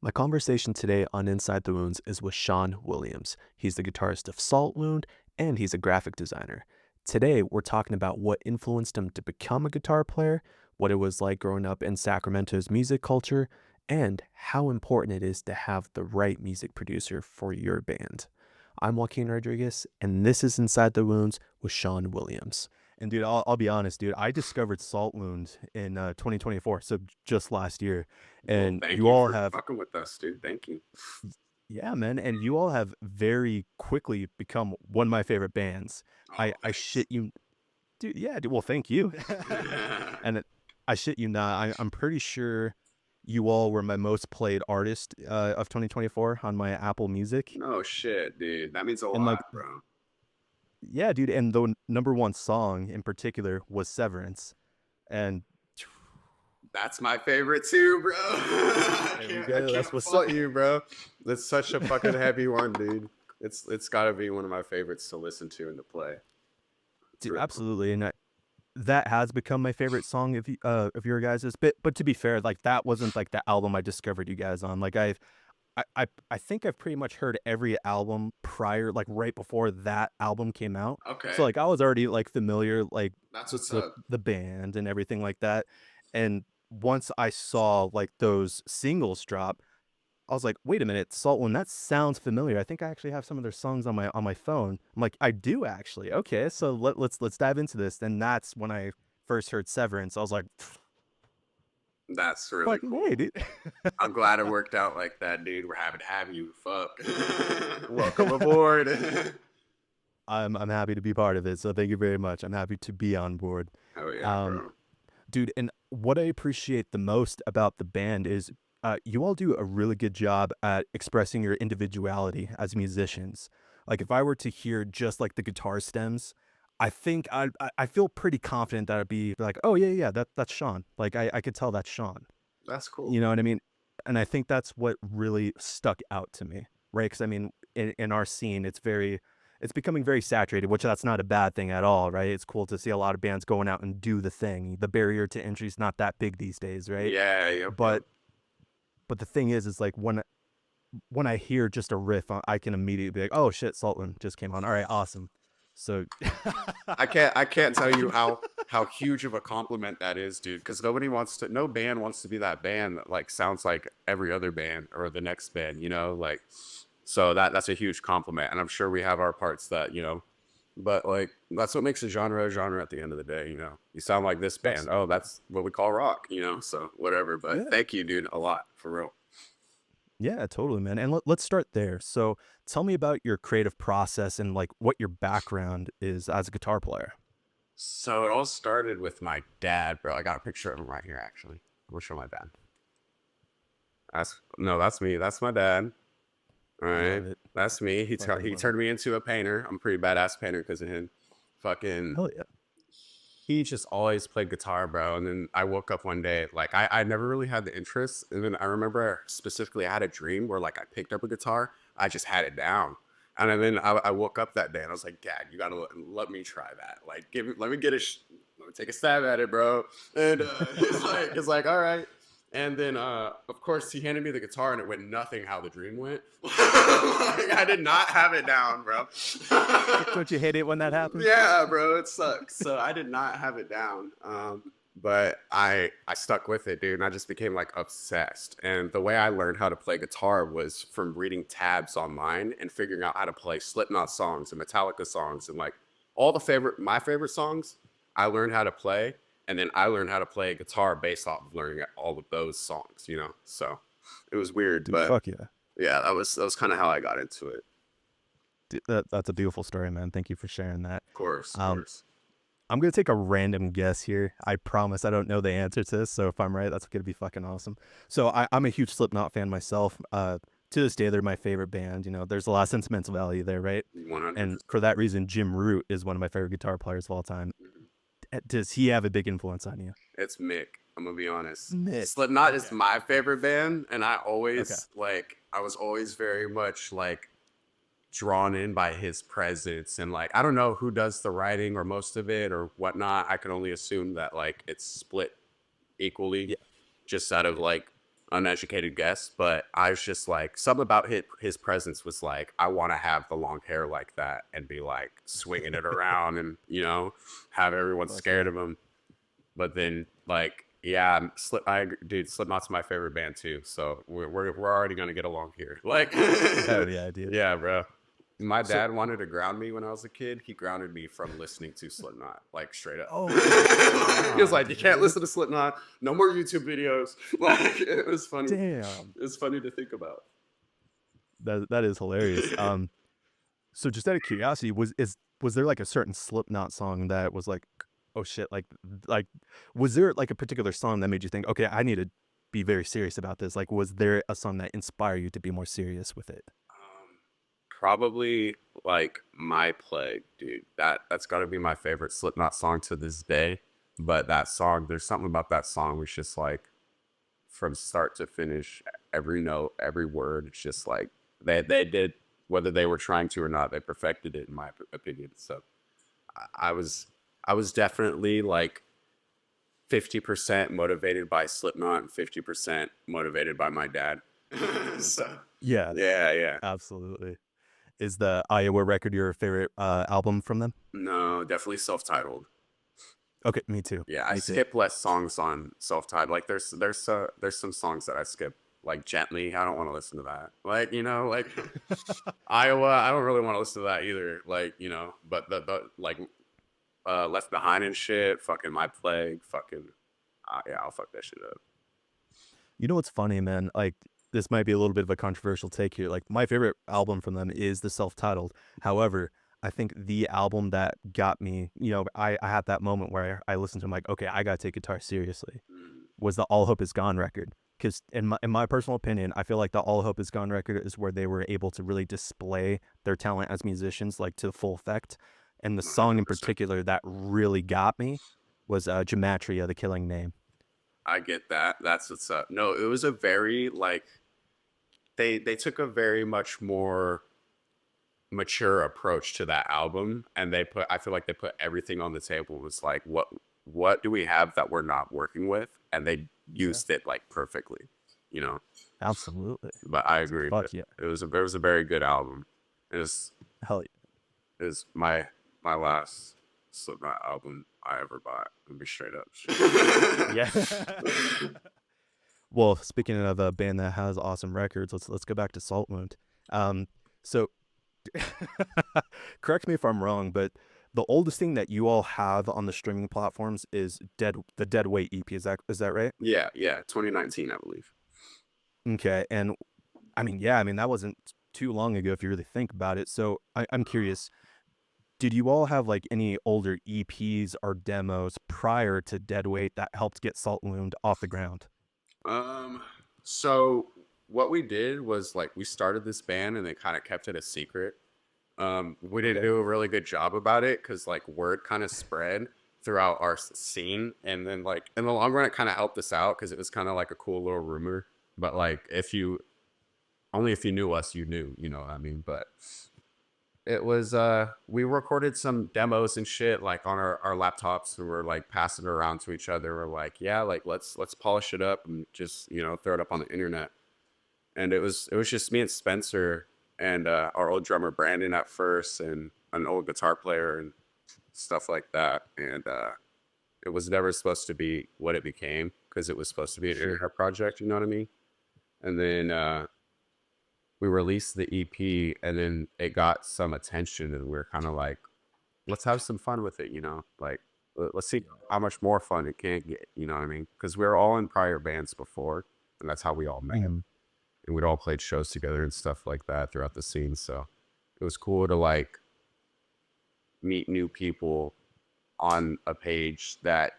My conversation today on Inside the Wounds is with Shawn Williams. He's the guitarist of Saltwound and he's a graphic designer. Today, we're talking about what influenced him to become a guitar player, what it was like growing up in Sacramento's music culture, and how important it is to have the right music producer for your band. I'm Joaquin Rodriguez, and this is Inside the Wounds with Shawn Williams. And dude, I'll be honest, dude. I discovered Saltwound in 2024, so just last year, Well, and thank you you all for have fucking with us, dude. Thank you. yeah, man, and you all have very quickly become one of my favorite bands. I Oh, I thanks. shit you, dude. Yeah, dude, well, thank you. And I shit you not. I'm pretty sure you all were my most played artist of 2024 on my Apple Music, No shit, dude. That means a and like, lot, bro. yeah, dude. And the number one song in particular was Severance, and That's my favorite too, bro. I there we can't I go. That's can't what's fault up, you, bro. That's such a fucking heavy one, dude. It's gotta be one of my favorites to listen to and to play. dude. Real cool. Absolutely, and that has become my favorite song of your guys's. But to be fair, like that wasn't like the album I discovered you guys on. Like I think I've pretty much heard every album prior, like right before that album came out. So Okay. like I was already like familiar like That's with what's up. the band and everything like that. And once I saw like those singles drop, I was like, wait a minute, Saltland, that sounds familiar. I think I actually have some of their songs on my phone. I'm like, I do actually. Okay, so let's dive into this. And that's when I first heard Severance. I was like, That's really fucking hey, cool. dude. I'm glad it worked out like that, dude. We're happy to have you. Fuck. Welcome aboard. I'm happy to be part of it. So thank you very much. I'm happy to be on board. Oh yeah, Um, bro. dude, and what I appreciate the most about the band is you all do a really good job at expressing your individuality as musicians. Like if I were to hear just like the guitar stems, I think I feel pretty confident that I'd be like, oh yeah, yeah, that's Shawn. Like I could tell that's Shawn. That's cool. You know what I mean? And I think that's what really stuck out to me, right? Because I mean, in our scene, it's becoming very saturated, which that's not a bad thing at all, right? It's cool to see a lot of bands going out and do the thing. The barrier to entry is not that big these days, right? Yeah, yep, yep. But the thing is like when I hear just a riff, I can immediately be like, oh shit, Saltland just came on. All right, awesome. So I can't tell you how huge of a compliment that is, dude. Because no band wants to be that band that like sounds like every other band or the next band, like. So that's a huge compliment, and I'm sure we have our parts that. But like that's what makes a genre at the end of the day. You sound like this band. Oh, absolutely, that's what we call rock. So whatever. But yeah. thank you, dude, a lot for real. Yeah, totally, man. And let's start there. So, tell me about your creative process and like what your background is as a guitar player. So it all started with my dad, bro. I got a picture of him right here, actually. We'll show my dad. That's me. That's my dad. All right, Love it. that's me. Fucking He love it. turned me into a painter. I'm a pretty badass painter because of him. Fucking, Hell yeah. he just always played guitar, bro. And then I woke up one day, like I never really had the interest. And then I remember specifically I had a dream where like I picked up a guitar, I just had it down. And then I woke up that day and I was like, Dad, you gotta let me try that. Like, let me let me take a stab at it, bro. And it's like, all right. And then, of course, he handed me the guitar, and it went nothing how the dream went. Like, I did not have it down, bro. Don't you hate it when that happens? Yeah, bro, it sucks. So I did not have it down. But I stuck with it, dude, and I just became like obsessed. And the way I learned how to play guitar was from reading tabs online and figuring out how to play Slipknot songs and Metallica songs and like all my favorite songs. I learned how to play, and then I learned how to play guitar based off of learning all of those songs. So it was weird, Dude, but fuck yeah. yeah, that was kind of how I got into it. Dude, that's a beautiful story, man. Thank you for sharing that. Of course, of Um, course. I'm gonna take a random guess here. I promise I don't know the answer to this, so if I'm right, that's gonna be fucking awesome. So I'm a huge Slipknot fan myself. To this day, they're my favorite band. You know, there's a lot of sentimental value there, right? And 100%. for that reason, Jim Root is one of my favorite guitar players of all time. Does he have a big influence on you? It's Mick. I'm gonna be honest. Mick. Slipknot is Okay. my favorite band, and Okay. I was always very much like drawn in by his presence, and like I don't know who does the writing or most of it or whatnot. I can only assume that like it's split equally, Yeah. just out of like uneducated guess, but I was just like, something about his presence was like, I want to have the long hair like that and be like swinging it around and, have everyone Fuck scared yeah. of him. But then, like, yeah, dude, Slipknot's my favorite band too. So we're already gonna get along here. Like, Hell yeah, dude. yeah, bro. My So, dad wanted to ground me when I was a kid. He grounded me from listening to Slipknot, like straight up. oh, He was nah, like, "You can't dude. listen to Slipknot. No more YouTube videos." Like, it was funny. Damn. It's funny to think about. That is hilarious. So just out of curiosity, was there like a certain Slipknot song that was like, oh shit, like was there like a particular song that made you think, okay, I need to be very serious about this? Like, was there a song that inspired you to be more serious with it? Probably like My Plague, dude. That's got to be my favorite Slipknot song to this day. But that song, there's something about that song which just like from start to finish, every note, every word, it's just like they did, whether they were trying to or not, they perfected it in my opinion. So I was I was definitely like 50% motivated by Slipknot and 50% motivated by my dad. So Yeah, yeah, yeah. absolutely. Is the Iowa record your favorite album from them? No, definitely self-titled. Okay, me too. Yeah, I Me too. skip less songs on self-titled. Like there's some songs that I skip, like Gently. I don't want to listen to that. Like, like Iowa, I don't really want to listen to that either. Like, but the like Left Behind and shit, fucking My Plague, fucking yeah, I'll fuck that shit up. You know what's funny, man? Like, this might be a little bit of a controversial take here. Like, my favorite album from them is the self-titled. However, I think the album that got me, I had that moment where I listened to them like, okay, I gotta take guitar seriously, Mm, was the All Hope Is Gone record. Because in my personal opinion, I feel like the All Hope Is Gone record is where they were able to really display their talent as musicians, like to full effect. And the song in 100%. particular that really got me was Gematria, The Killing Name. I get that. That's what's up. No, it was a very like they took a very much more mature approach to that album, and I feel like they put everything on the table. It was like, what do we have that we're not working with, and they Yeah, used it like perfectly, you know absolutely. but I agree, Fuck yeah. it was a very good album. it was Hell it was my last Slipknot album I ever bought, to be straight up. yeah. Well, speaking of a band that has awesome records, let's go back to Saltwound. So correct me if I'm wrong, but the oldest thing that you all have on the streaming platforms is the Dead Weight EP. Is that right? Yeah, yeah, 2019, I believe. Okay, and I mean, yeah, I mean that wasn't too long ago if you really think about it. So I'm curious, did you all have like any older EPs or demos prior to Dead Weight that helped get Saltwound off the ground? Um, so what we did was like we started this band and they kind of kept it a secret. We didn't Okay. do a really good job about it because like word kind of spread throughout our scene, and then like in the long run, it kind of helped us out because it was kind of like a cool little rumor. But like if you knew us, you knew, you know what I mean? But it was we recorded some demos and shit like on our laptops and we're like passing it around to each other. We're like, yeah, like let's polish it up and just, throw it up on the internet. And it was just me and Spencer and our old drummer Brandon at first and an old guitar player and stuff like that. And it was never supposed to be what it became because it was supposed to be an Sure. internet project, you know what I mean? And then we released the EP and then it got some attention and we are kind of like, let's have some fun with it, like let's see how much more fun it can get, you know what I mean? Because we were all in prior bands before and that's how we all met. Mhm. And we'd all played shows together and stuff like that throughout the scene. So it was cool to like meet new people on a page that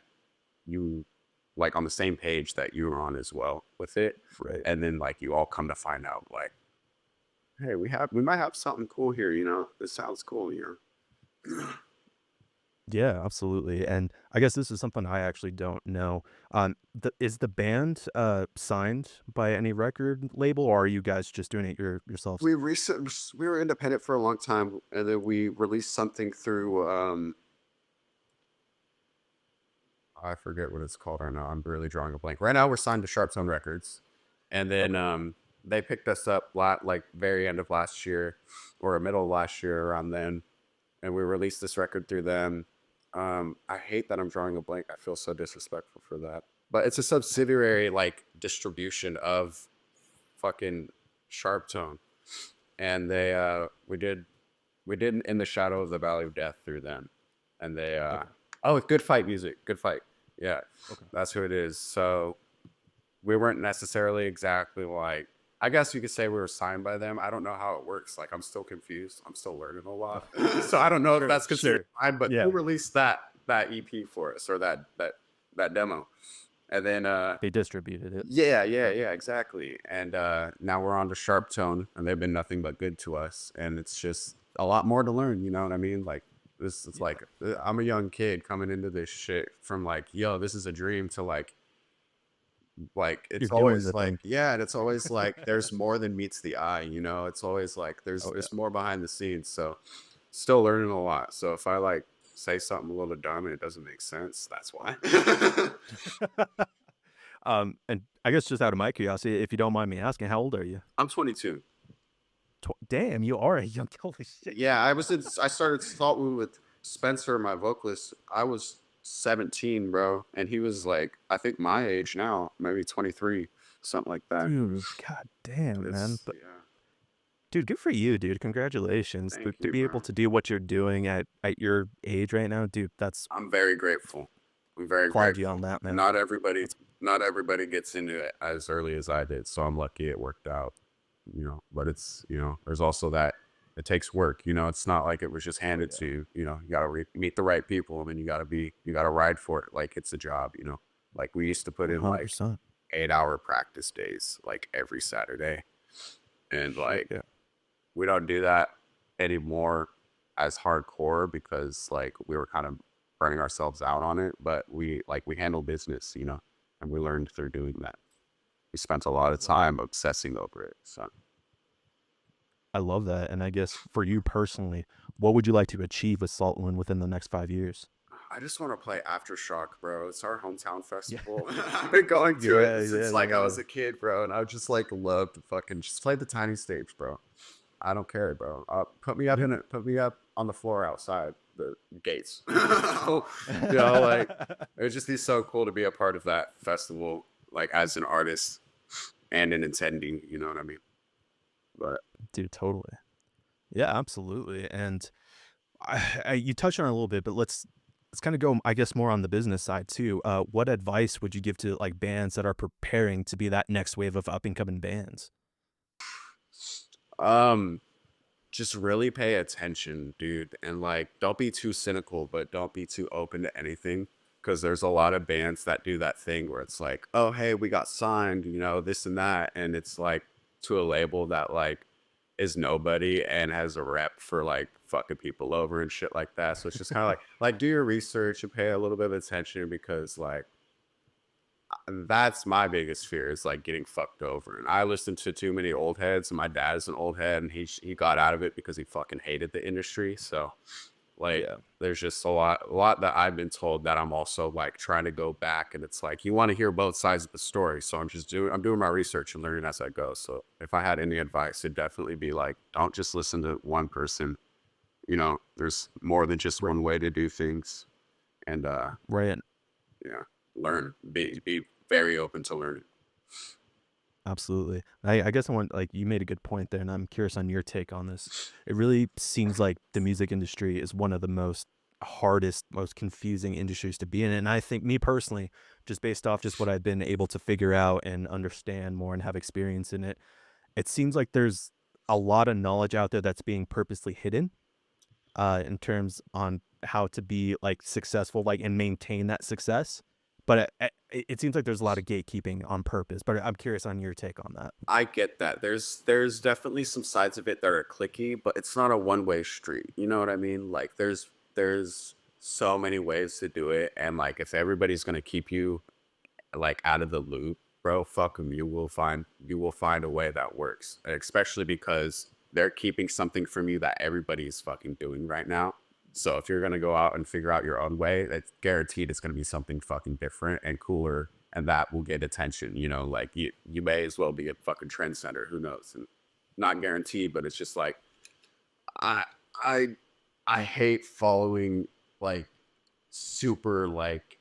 you like on the same page that you were on as well with it. Right. And then like you all come to find out like, hey, we might have something cool here, This sounds cool, Yeah, absolutely. And I guess this is something I actually don't know. Is the band signed by any record label, or are you guys just doing it yourselves? We were independent for a long time and then we released something through I forget what it's called right now. I'm really drawing a blank. Right now we're signed to Sharp Tone Records. And then Okay. they picked us up like very end of last year or middle of last year around then, and we released this record through them. I hate that I'm drawing a blank. I feel so disrespectful for that. But it's a subsidiary like distribution of fucking Sharp Tone, and they we did In the Shadow of the Valley of Death through them, and they Okay. oh, it's Good Fight music, Good Fight, yeah, Okay. that's who it is. So we weren't necessarily exactly like, I guess you could say we were signed by them. I don't know how it works. Like I'm still confused. I'm still learning a lot. So I don't know if Sure. that's Sure. considered signed, but they Yeah. released that EP for us, or that demo. And then They distributed it. yeah, exactly. And now we're on to Sharp Tone, and they've been nothing but good to us. And it's just a lot more to learn, you know what I mean? Like this is Yeah. like I'm a young kid coming into this shit from like, yo, this is a dream to like You're it's doing always the like, thing. yeah, and it's always like there's more than meets the eye, you know. It's always like Oh there's more behind the scenes. So still learning a lot. So if I like say something a little dumb and it doesn't make sense, that's why. yeah. And I guess just out of my curiosity, if you don't mind me asking, how old are you? I'm 22. Damn, you are a young. Holy shit. Yeah, I started Saltwound with Spencer, my vocalist. I was 17, bro, and he was like, I think my age now, maybe 23, something like that. Dude, god damn, man. It's But yeah. dude, good for you, dude. Congratulations. Thank To you, be able bro. to do what you're doing at your age right now, dude, that's I'm very grateful. I'm very applaud you on grateful. that, man. Not everybody That's not everybody gets into it as early as I did, so I'm lucky it worked out, you know. But it's, you know, there's also that it takes work, you know. It's not like it was just oh handed yeah. to you, you know. You got to meet the right people, and then you got to ride for it like it's a job, you know. Like we used to put in like 100%. 8-hour practice days like every Saturday, and Shit, like yeah. we don't do that anymore as hardcore because like we were kind of burning ourselves out on it, but we handle business, you know, and we learned through doing that. We spent a lot of Love it. time obsessing over it. So I love that. And I guess for you personally, what would you like to achieve with Saltland within the next 5 years? I just want to play Aftershock, bro. It's our hometown Yeah. festival. I've been going to it Yeah, yeah, since like I yeah. was a kid, bro, and I would just like love to fucking just play the tiny stage, bro. I don't care, bro. Yeah. Put me up on the floor outside the gates. You know, like it would just be so cool to be a part of that festival, like as an artist and an attending. You know what I mean? But Dude, totally. Yeah, absolutely. And you touched on it a little bit, but let's kind of go, I guess, more on the business side too. What advice would you give to like bands that are preparing to be that next wave of up and coming bands? um, just really pay attention, dude, and like don't be too cynical, but don't be too open to anything. Because there's a lot of bands that do that thing where it's like, oh, hey, we got signed, you know, this and that, and it's like to a label that like is nobody and has a rep for like fucking people over and shit like that. So it's just kind of like do your research and pay a little bit of attention because like that's my biggest fear is like getting fucked over. And I listen to too many old heads, and my dad is an old head, and he got out of it because he fucking hated the industry. So like Yeah. there's just a lot that I've been told that I'm also like trying to go back, and it's like you want to hear both sides of the story. So I'm doing my research and learning as I go. So if I had any advice, it'd definitely be like don't just listen to one person. You know, there's more than just Right. one way to do things, and Right. yeah, learn, be very open to learning. Absolutely. I guess I want like you made a good point there, and I'm curious on your take on this. It really seems like the music industry is one of the most hardest, most confusing industries to be in. And I think me personally, just based off just what I've been able to figure out and understand more and have experience in it, it seems like there's a lot of knowledge out there that's being purposely hidden in terms on how to be like successful, like and maintain that success. But it seems like there's a lot of gatekeeping on purpose. But I'm curious on your take on that. I get that. There's definitely some sides of it that are clicky, but it's not a one-way street. You know what I mean? Like there's so many ways to do it, and like if everybody's gonna keep you like out of the loop, bro, fuck them. You will find a way that works, especially because they're keeping something from you that everybody's fucking doing right now. So if you're gonna go out and figure out your own way, it's guaranteed it's gonna be something fucking different and cooler and that will get attention. You know, like you may as well be a fucking trend center. Who knows? And not guaranteed, but it's just like I I I hate following like super like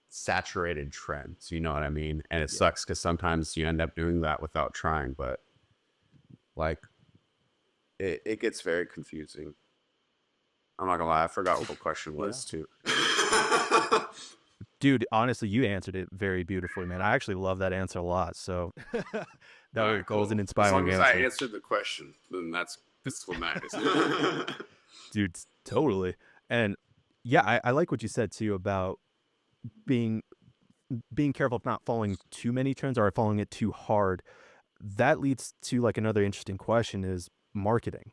saturated trends. You know what I mean? And it Yeah. sucks because sometimes you end up doing that without trying, but like it gets very confusing. I'm not gonna lie, I forgot what the question Yeah. was too. Dude, honestly, you answered it very beautifully, man. I actually love that answer a lot. So All right, that was an cool. As long inspiring as I answer. answered the question, then that's what matters. Dude, totally. And yeah, I like what you said too about being being careful of not following too many trends or following it too hard. That leads to like another interesting question is marketing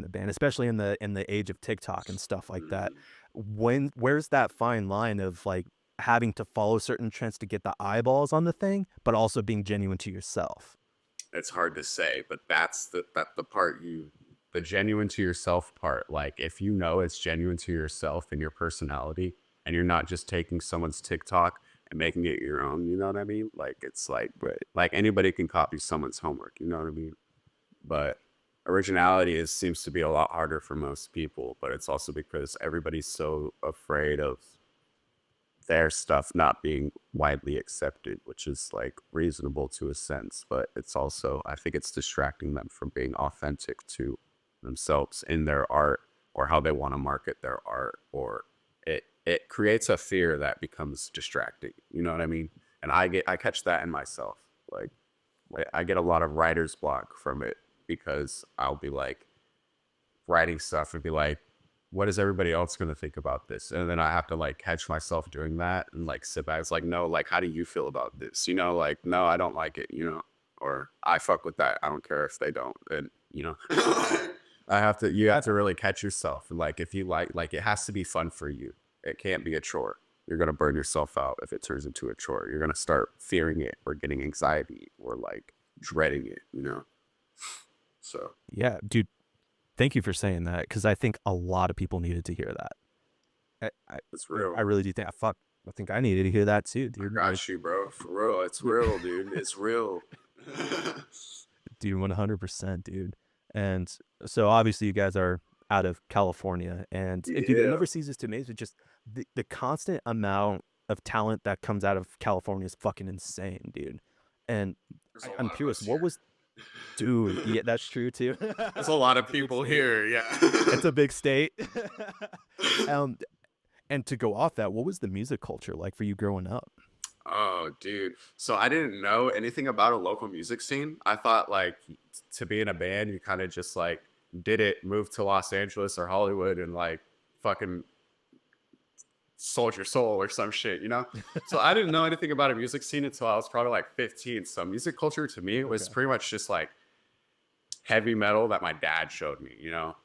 the band, especially in the age of TikTok and stuff like that. Mm, Where's that fine line of like having to follow certain trends to get the eyeballs on the thing, but also being genuine to yourself? it's hard to say, but that's the part the genuine to yourself part. Like if you know it's genuine to yourself and your personality, and you're not just taking someone's TikTok and making it your own, you know what I mean? Like it's Right. like anybody can copy someone's homework, you know what I mean? But originality seems to be a lot harder for most people, but it's also because everybody's so afraid of their stuff not being widely accepted, which is like reasonable to a sense, but it's also, I think it's distracting them from being authentic to themselves in their art or how they want to market their art, or it creates a fear that becomes distracting. You know what I mean? And I catch that in myself. Like I get a lot of writer's block from it because I'll be like writing stuff and be like, what is everybody else going to think about this? And then I have to like catch myself doing that and like sit back. It's like, no, like, how do you feel about this? You know, like, no, I don't like it, you know, or I fuck with that. I don't care if they don't. And, you know, you have to really catch yourself. And like, if you like, it has to be fun for you. It can't be a chore. You're going to burn yourself out if it turns into a chore. You're going to start fearing it or getting anxiety or like dreading it, you know? So Yeah, dude, thank you for saying that because I think a lot of people needed to hear that. I, I, it's real. I really do think. Fuck, I think I needed to hear that too, I dude. Like, got you, bro. For real. It's real, dude. It's real. dude, 100%, dude. And so obviously you guys are out of California, and dude, it Yeah. never ceases to amaze me. Just the constant amount of talent that comes out of California is fucking insane, dude. And There's a I'm lot of curious, us what here. was, dude? Yeah, that's true too. There's a lot of It's a big people state. here. Yeah. It's a big state. um, and to go off that, what was the music culture like for you growing up? Oh, dude. So I didn't know anything about a local music scene. I thought like to be in a band, you kind of just like did it, moved to Los Angeles or Hollywood and like fucking sold your soul or some shit, you know? So I didn't know anything about a music scene until I was probably like 15. So music culture to me was Okay. pretty much just like heavy metal that my dad showed me, you know?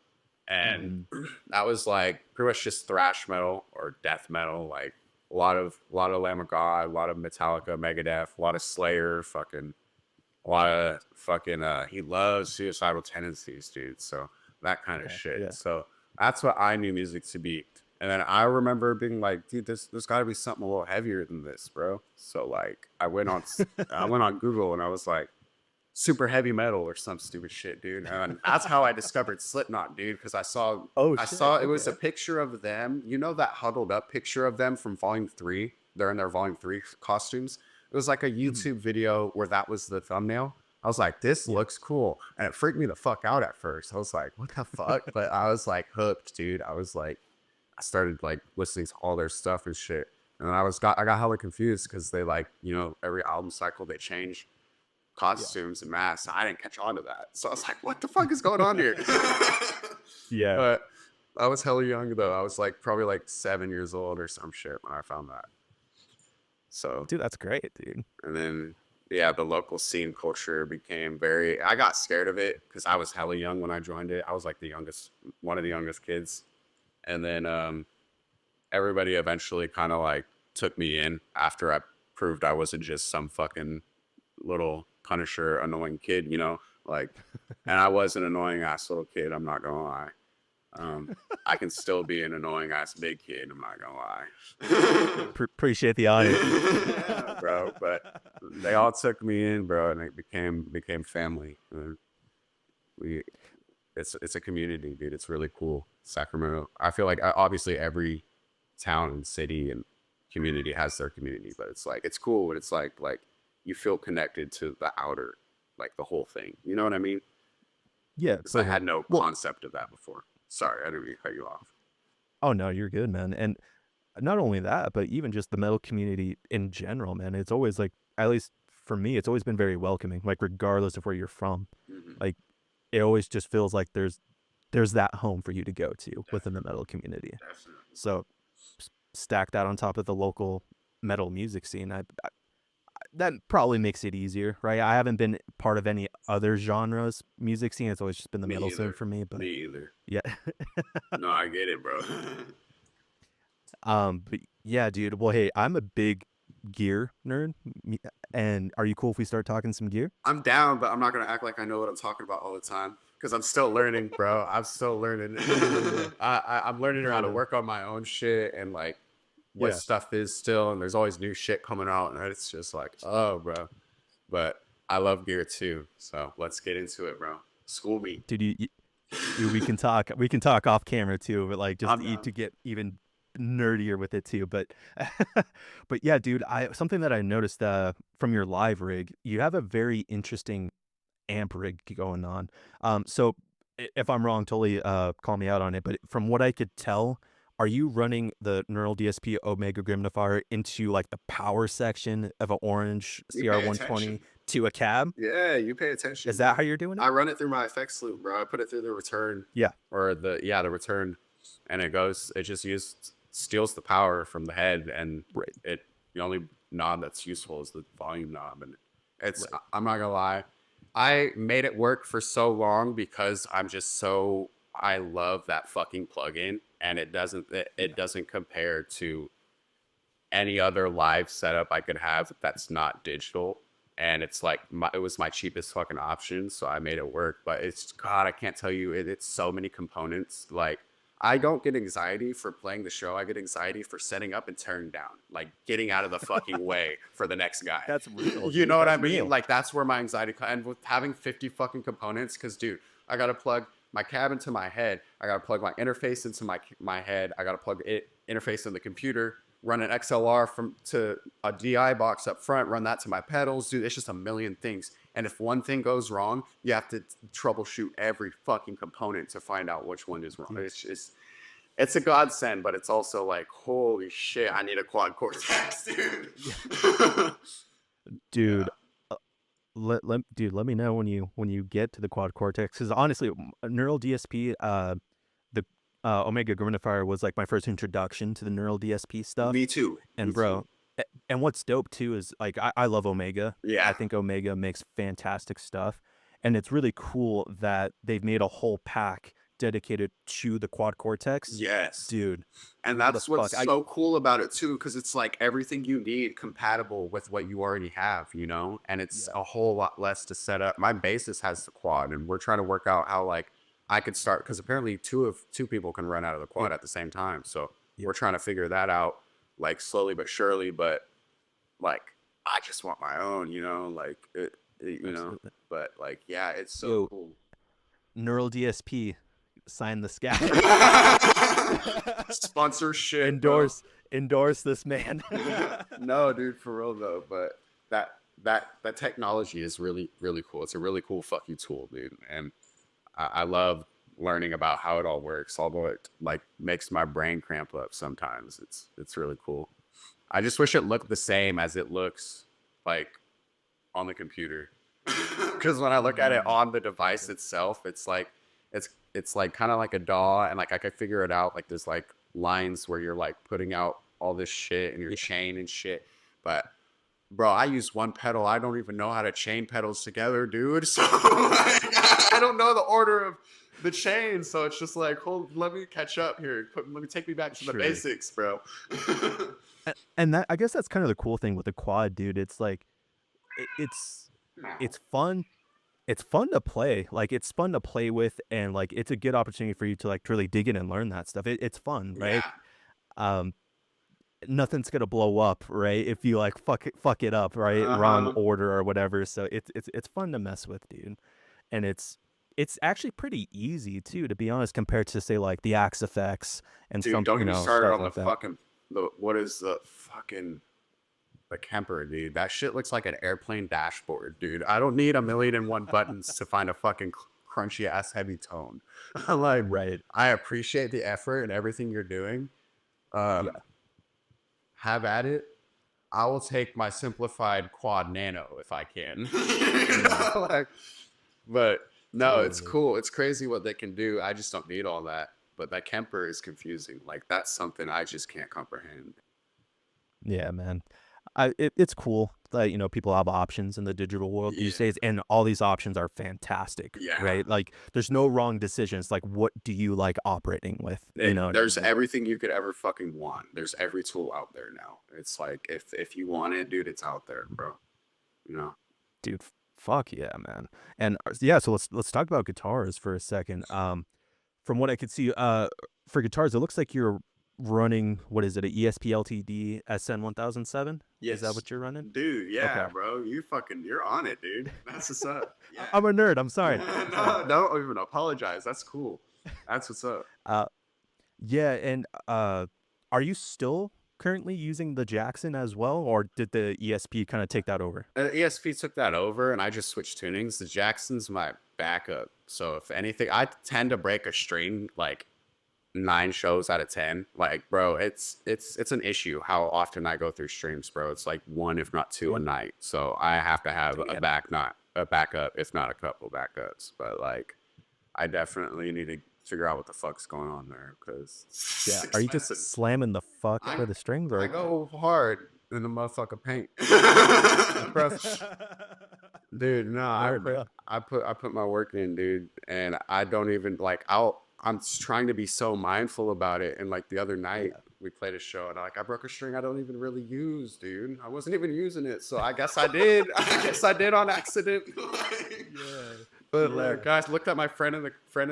And Mhm. that was like pretty much just thrash metal or death metal, like a lot of Lamb of God, a lot of Metallica, Megadeth, a lot of Slayer, fucking a lot of fucking he loves suicidal tendencies, dude. So that kind of Okay. shit. Yeah. So that's what I knew music to be. And then I remember being like, dude, there's got to be something a little heavier than this, bro. So like I went on Google and I was like super heavy metal or some stupid shit, dude. And that's how I discovered Slipknot, dude, because Oh I shit. saw it was a Okay. picture of them. You know that huddled up picture of them from Volume 3? They're in their Volume 3 costumes. It was like a Mhm. YouTube video where that was the thumbnail. I was like, this Yeah. looks cool. And it freaked me the fuck out at first. I was like, what the fuck? But I was like hooked, dude. I was like, I started like listening to all their stuff and shit. And I got hella confused because they like, you know, every album cycle they change Yeah. costumes and masks. I didn't catch on to that. So I was like, what the fuck is going on here? Yeah. But I was hella young though. I was like probably like 7 years old or some shit when I found that. So Dude, that's great, dude. and then yeah, the local scene culture became very I got scared of it because I was hella young when I joined it. I was like the youngest one of the youngest kids. And then everybody eventually kind of like took me in after I proved I wasn't just some fucking little Punisher annoying kid, you know, like, and I was an annoying ass little kid. I'm not gonna lie. I can still be an annoying ass big kid. I'm not gonna lie. Appreciate the honesty. Yeah, bro. But they all took me in, bro, and it became family. We it's a community, dude. It's really cool. Sacramento. I feel like obviously every town and city and community has their community, but it's like it's cool when it's like you feel connected to the outer, like the whole thing. You know what I mean? Yeah, Because I totally. had no Well, concept of that before. Sorry, I didn't mean to cut you off. oh no, you're good, man. And not only that, but even just the metal community in general, man. It's always like, at least for me, it's always been very welcoming. Like regardless of where you're from, Mm-hmm. like it always just feels like there's that home for you to go to within the Definitely, metal community. definitely. So stack that on top of the local metal music scene. That probably makes it easier, right? I haven't been part of any other genres music scene. It's always just been the Me metal scene either. for me. Me But either. yeah, No, I get it, bro. but yeah, dude. Well, hey, I'm a big gear nerd, and are you cool if we start talking some gear? I'm down, but I'm not gonna act like I know what I'm talking about all the time because I'm still learning, bro. I'm still learning. Yeah, I'm learning how right to on. work on my own shit and like what Yeah, stuff is still, and there's always new shit coming out, and it's just like, oh, bro. But I love gear too, so let's get into it, bro. School me. dude. We can talk. We can talk off camera too, but like just I'm down. to get even nerdier with it too. But but yeah, dude. I something that I noticed from your live rig, you have a very interesting amp rig going on. So if I'm wrong, totally call me out on it. But from what I could tell, are you running the Neural DSP Omega Grimnifier into like the power section of an orange You pay CR120 attention. to a cab? Yeah, you pay Is attention, that bro. how you're doing it? I run it through my effects loop, bro. I put it through the return Yeah, or the return, and it just steals the power from the head, and right, the only knob that's useful is the volume knob, and it's right. I'm not gonna lie, I made it work for so long because I love that fucking plugin, and it Yeah, doesn't compare to any other live setup I could have that's not digital. And it's like it was my cheapest fucking option, so I made it work. But it's God, I can't tell you, it's so many components. Like I don't get anxiety for playing the show. I get anxiety for setting up and tearing down, like getting out of the fucking way for the next guy. that's real, You dude. know what I That's mean? real. Like that's where my anxiety comes. And with having 50 fucking components, because dude, I gotta plug my cab into my head. I gotta plug my interface into my head. I gotta plug it interface in the computer, run an XLR from to a DI box up front, run that to my pedals. Dude, it's just a million things. And if one thing goes wrong, you have to troubleshoot every fucking component to find out which one is wrong. Yeah, It's a godsend, but it's also like, holy shit, I need a quad cortex, dude. yeah. Yeah. Dude, dude, let me know when you get to the quad cortex, because honestly, neural DSP, the Omega Grimnifier was like my first introduction to the neural DSP stuff. Me too. Me And too. bro, and what's dope too is like I love Omega. I Yeah. think Omega makes fantastic stuff, and it's really cool that they've made a whole pack dedicated to the quad cortex. Yes. Dude, And what the that's what's fuck? I so cool about it too, because it's like everything you need compatible with what you already have, you know? And it's Yeah, a whole lot less to set up. My bassist has the quad, and we're trying to work out how like I could start because apparently two people can run out of the yeah, quad at the same time. So yeah, we're trying to figure that out like slowly but surely. But like I just want my own, you know, like you know. absolutely. But like yeah, it's so Yo, cool. neural DSP, sign the scat. Sponsorship, bro. endorse endorse this man. No, dude, for real though. But that technology is really cool. It's a really cool fucking tool, dude. And I love learning about how it all works. Although it like makes my brain cramp up sometimes. It's really cool. I just wish it looked the same as it looks like on the computer. Because when I look at it Mm, on the device gotcha. itself, it's like kind of like a DAW, and like I could figure it out. Like there's like lines where you're like putting out all this shit and your Yeah, chain and shit. But bro, I use one pedal. I don't even know how to chain pedals together, dude. So like, I don't know the order of the chain. So it's just like, hold, let me catch up here. Let me take me back to the sure. basics, bro. And that, I guess that's kind of the cool thing with the quad, dude. It's like it's fun it's fun to play. Like, it's fun to play with, and, like, it's a good opportunity for you to, like, really dig in and learn that stuff. It's fun, right? Yeah, Um, Nothing's gonna blow up, right? If you, like, fuck it up, right? Wrong uh-huh. order or whatever, so it's fun to mess with, dude. And it's actually pretty easy too, to be honest, compared to, say, like, the Axe Effects and Dude, some, don't get me started stuff on the like that. fucking the what is the fucking the Kemper, dude. That shit looks like an airplane dashboard, dude. I don't need a million and one buttons to find a fucking crunchy ass heavy tone. Like, Right. I appreciate the effort and everything you're doing. Um, Yeah. have at it. I will take my simplified quad nano if I can. Yeah. Like, but no, it's Totally. cool. It's crazy what they can do. I just don't need all that. But that Kemper is confusing. Like that's something I just can't comprehend. Yeah, man. It's cool that, people have options in the digital world these Yeah. days, and all these options are fantastic, Yeah. right? Like, there's no wrong decisions. Like, what do you like operating with? You know what I There's mean? everything you could ever fucking want. There's every tool out there now. It's like if you want it, dude, it's out there, bro. You know. Dude, fuck yeah, man. And yeah, so let's talk about guitars for a second. From what I could see, for guitars, it looks like you're running, what is it, a ESP LTD SN1007? Is that Yes. what you're running? Dude, yeah, Okay. bro. You're on it, dude. That's what's up. Yeah. I'm a nerd. I'm sorry. No, don't even apologize. That's cool. That's what's up. Uh, yeah, and are you still currently using the Jackson as well, or did the ESP kind of take that over? ESP took that over, and I just switched tunings. The Jackson's my backup. So if anything, I tend to break a string like 9 shows out of 10. Like, bro, it's an issue how often I go through streams, bro. It's like one, if not two, a Yeah. night. So I have to have a Damn. not a backup, if not a couple backups. But like, I definitely need to figure out what the fuck's going on there because Yeah. it's Are you just expensive. slamming the fuck out I of the strings, I or? go hard in the motherfucker paint. Trust, dude. No, Word, yeah. I put my work in, dude, and I don't even like. I'm trying to be so mindful about it. And like the other night, Yeah. we played a show, and I broke a string I don't even really use, dude. I wasn't even using it, so I guess I did. I guess I did on accident. Yeah. But Yeah. guys, looked at my friend in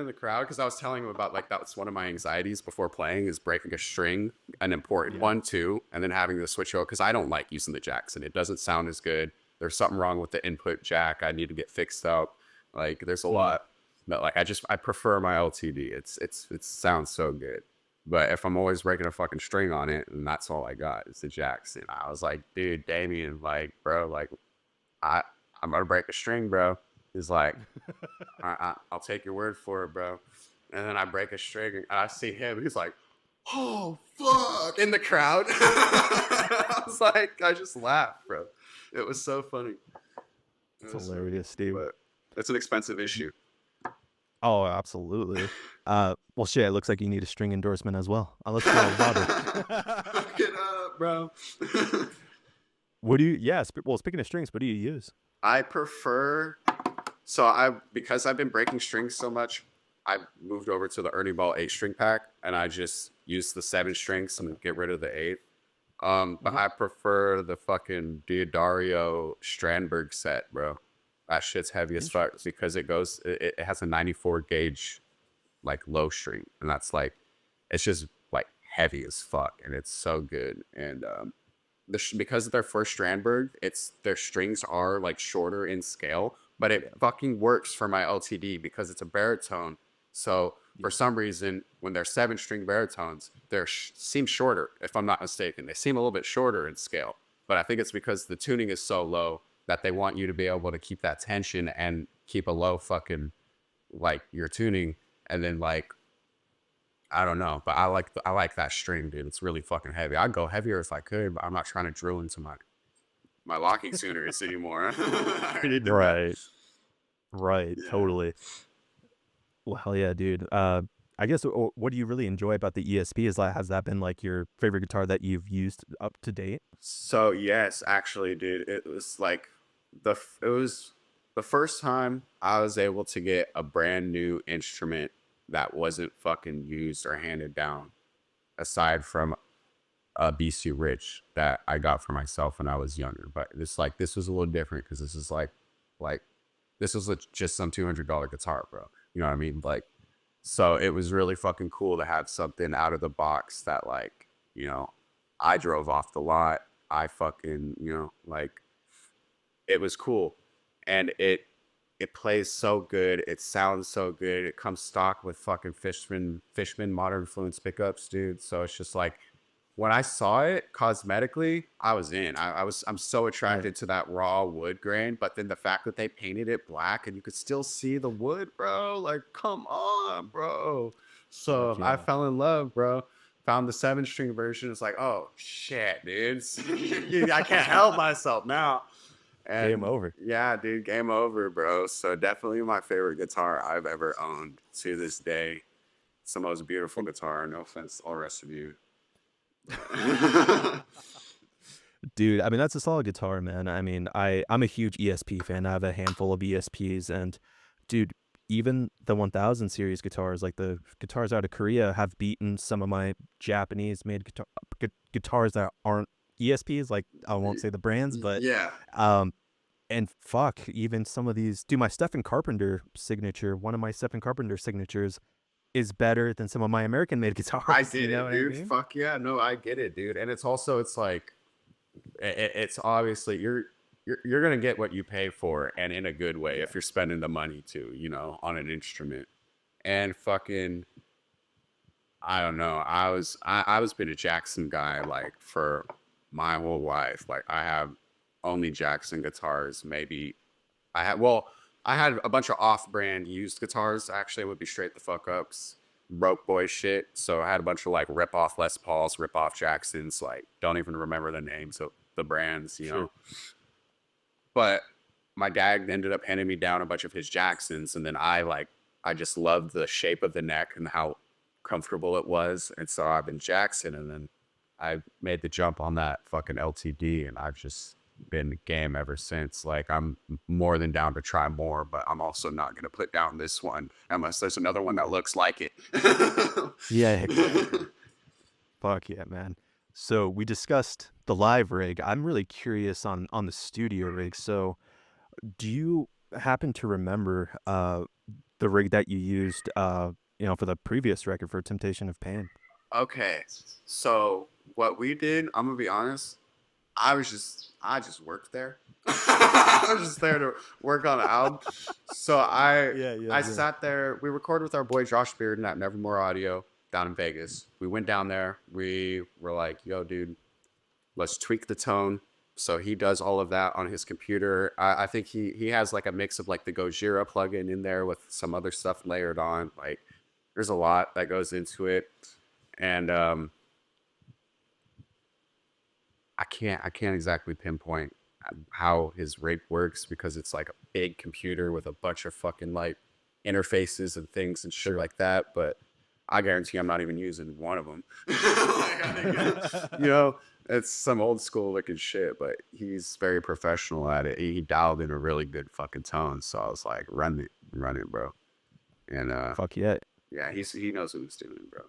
the crowd because I was telling him about like that was one of my anxieties before playing is breaking a string, an important Yeah. one too, and then having to switch over because I don't like using the Jackson. It doesn't sound as good. There's something wrong with the input jack. I need to get fixed up. Like there's a Mm. lot, but like I prefer my LTD. It sounds so good. But if I'm always breaking a fucking string on it, and that's all I got is the Jackson, I was like, dude, Damien, like, bro, like, I I'm gonna break a string, bro. He's like, I'll take your word for it, bro. And then I break a string and I see him. He's like, oh, fuck, in the crowd. I was like, I just laughed, bro. It was so funny. It It's was so funny. hilarious, dude. But it's an expensive issue. Oh, absolutely. Well, shit, it looks like you need a string endorsement as well. Let's get on louder. Fuck it up, bro. What do you? Yeah. Well, speaking of strings, what do you use? I prefer because I've been breaking strings so much, I moved over to the Ernie Ball 8 string pack and I just use the 7 strings and get rid of the 8. But Mhm. I prefer the fucking Diodario Strandberg set, bro. That shit's heavy as fuck Interesting. because it has a 94 gauge like low string, and that's like it's just like heavy as fuck, and it's so good. And because of their first Strandberg, it's their strings are like shorter in scale, but Yeah. it fucking works for my LTD because it's a baritone. So Yeah. for some reason, when they're 7 string baritones, seem shorter. If I'm not mistaken, they seem a little bit shorter in scale. But I think it's because the tuning is so low that they want you to be able to keep that tension and keep a low fucking like your tuning, and then like I don't know, but I like that string, dude. It's really fucking heavy. I'd go heavier if I could, but I'm not trying to drill into my locking tuners anymore. I already did that. Right. Right. Yeah. Totally. Well, hell yeah, dude. I guess what do you really enjoy about the ESP? Is like, has that been like your favorite guitar that you've used up to date? So yes, actually, dude, it was like it was the first time I was able to get a brand new instrument that wasn't fucking used or handed down, aside from a BC Rich that I got for myself when I was younger. But this was a little different because this is like this was just some $200 guitar, bro. You know what I mean? Like, so it was really fucking cool to have something out of the box that, like, you know, I drove off the lot. I fucking, like, it was cool. And it plays so good. It sounds so good. It comes stock with fucking Fishman modern influence pickups, dude. So it's just like, when I saw it cosmetically, I was in. I'm so Right. attracted to that raw wood grain, but then the fact that they painted it black and you could still see the wood, bro, like, come on, bro. Fuck So I yeah. fell in love, bro. Found the 7 string version. It's like, oh shit, dude. I can't help myself now. Game And over. yeah, dude, game over, bro. So definitely my favorite guitar I've ever owned to this day. It's the most beautiful And guitar. No offense, to all the rest of you. dude, I mean that's a solid guitar, man. I mean, I'm a huge ESP fan. I have a handful of ESPs, and dude, even the 1000 series guitars, like the guitars out of Korea, have beaten some of my Japanese made guitars that aren't ESPs. Like I won't say the brands, but Yeah. um, and fuck, even some of these. Dude, my Stephen Carpenter signature, one of my Stephen Carpenter signatures, is better than some of my American made I guitars. You get know it, what I dude. mean? Fuck yeah. No, I get it, dude. And it's also, it's like, it's obviously you're gonna get what you pay for, and in a good way Yeah. if you're spending the money to, on an instrument. And fucking, I don't know. I was been a Jackson guy like for my whole life. Like I have only Jackson guitars. Maybe I had a bunch of off-brand used guitars. Actually, it would be straight the fuck ups, broke boy shit. So I had a bunch of like rip off Les Pauls, rip off Jacksons. Like don't even remember the names of the brands, Sure. But my dad ended up handing me down a bunch of his Jacksons, and then I just loved the shape of the neck and how comfortable it was, and so I've been Jackson, and then I made the jump on that fucking LTD, and I've just been game ever since. Like I'm more than down to try more, but I'm also not gonna put down this one unless there's another one that looks like it. Yeah, exactly. Fuck yeah, man. So we discussed the live rig. I'm really curious on the studio rig. So do you happen to remember the rig that you used for the previous record for Temptation of Pain? Okay, so what we did, I'm gonna be honest. I just worked there. I was just there to work on the album. So I Yeah, yeah, I yeah. sat there. We recorded with our boy Josh Bearden at Nevermore Audio down in Vegas. We went down there. We were like, "Yo, dude, let's tweak the tone." So he does all of that on his computer. I think he has like a mix of like the Gojira plugin in there with some other stuff layered on. Like, there's a lot that goes into it, and I can't exactly pinpoint how his rig works because it's like a big computer with a bunch of fucking like interfaces and things and shit Sure. like that. But I guarantee I'm not even using one of them. Like, I think you know, it's some old school looking shit, but he's very professional at it. He dialed in a really good fucking tone. So I was like, run it, bro. And Fuck yeah. yeah, he knows what he's doing, bro.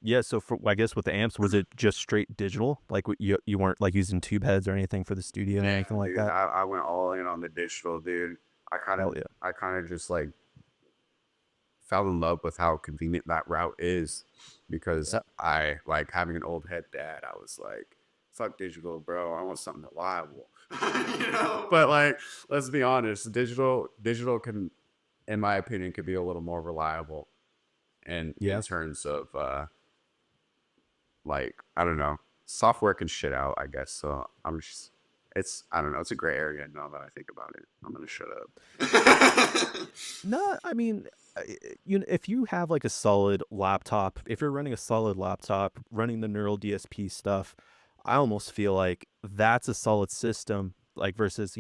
Yeah, so for I guess with the amps, was it just straight digital? Like you weren't like using tube heads or anything for the studio or Yeah, anything like dude. that? I went all in on the digital, dude. I kind of Hell yeah. I kind of just like fell in love with how convenient that route is because Yeah. I like having an old head dad. I was like, fuck digital, bro. I want something reliable. But like, let's be honest, digital can, in my opinion, could be a little more reliable in Yeah. terms of like, I don't know, software can shit out, I guess. So I'm just, it's, I don't know, it's a gray area now that I think about it. I'm gonna shut up. No, I mean, if you have like a solid laptop, if you're running a solid laptop, running the neural DSP stuff, I almost feel like that's a solid system, like versus,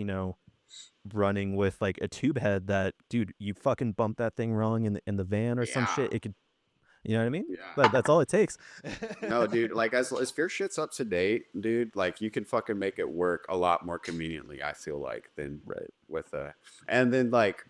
running with like a tube head that, dude, you fucking bump that thing wrong in the van or some Yeah, shit, it could, you know what I mean? yeah. That's all it takes. No, dude, like as your shit's up to date, dude, like you can fucking make it work a lot more conveniently, I feel like, than Right. with and then like,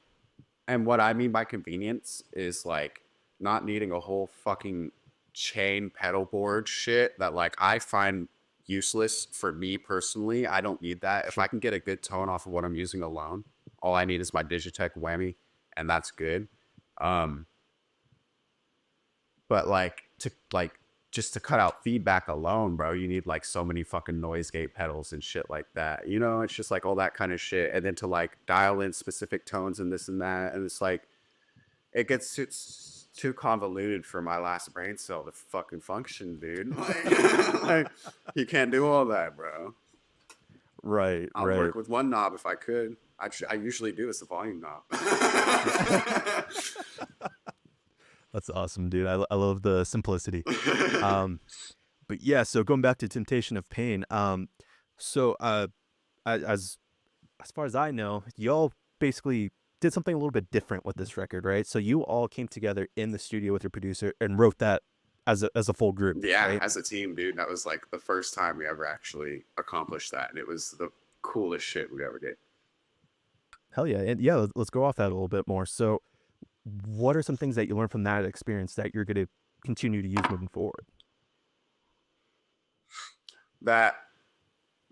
and what I mean by convenience is like not needing a whole fucking chain pedal board shit that like I find useless for me personally. I don't need that. If I Sure. can get a good tone off of what I'm using alone, All I need is my Digitech whammy, and that's good. Um, but like to like just to cut out feedback alone, bro, you need like so many fucking noise gate pedals and shit like that. You know, it's just like all that kind of shit. And then to like dial in specific tones and this and that. And it's like it gets it's too convoluted for my last brain cell to fucking function, dude. Like you can't do all that, bro. Right, I'll right. work with one knob if I could. I usually do. It's the volume knob. That's awesome, dude. I love the simplicity. Um, but yeah, so going back to Temptation of Pain, so as as far as I know, y'all basically did something a little bit different with this record, right? So you all came together in the studio with your producer and wrote that as a full group, Yeah, right? as a team, dude, that was like the first time we ever actually accomplished that, and it was the coolest shit we ever did. Hell yeah. And yeah, let's go off that a little bit more. So what are some things that you learned from that experience that you're going to continue to use moving forward? That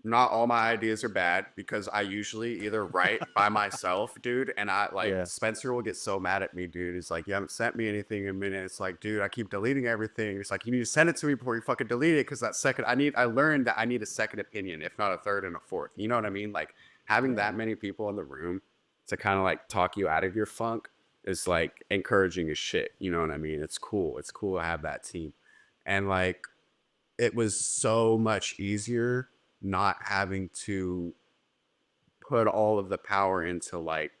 not all my ideas are bad because I usually either write by myself, dude, and I like Yeah. Spencer will get so mad at me, dude. He's like, "You haven't sent me anything in a minute." It's like, dude, I keep deleting everything. It's like you need to send it to me before you fucking delete it because that second I learned that I need a second opinion, if not a third and a fourth. You know what I mean? Like having that many people in the room to kind of like talk you out of your funk is like encouraging as shit. You know what I mean? It's cool. It's cool to have that team. And like it was so much easier not having to put all of the power into like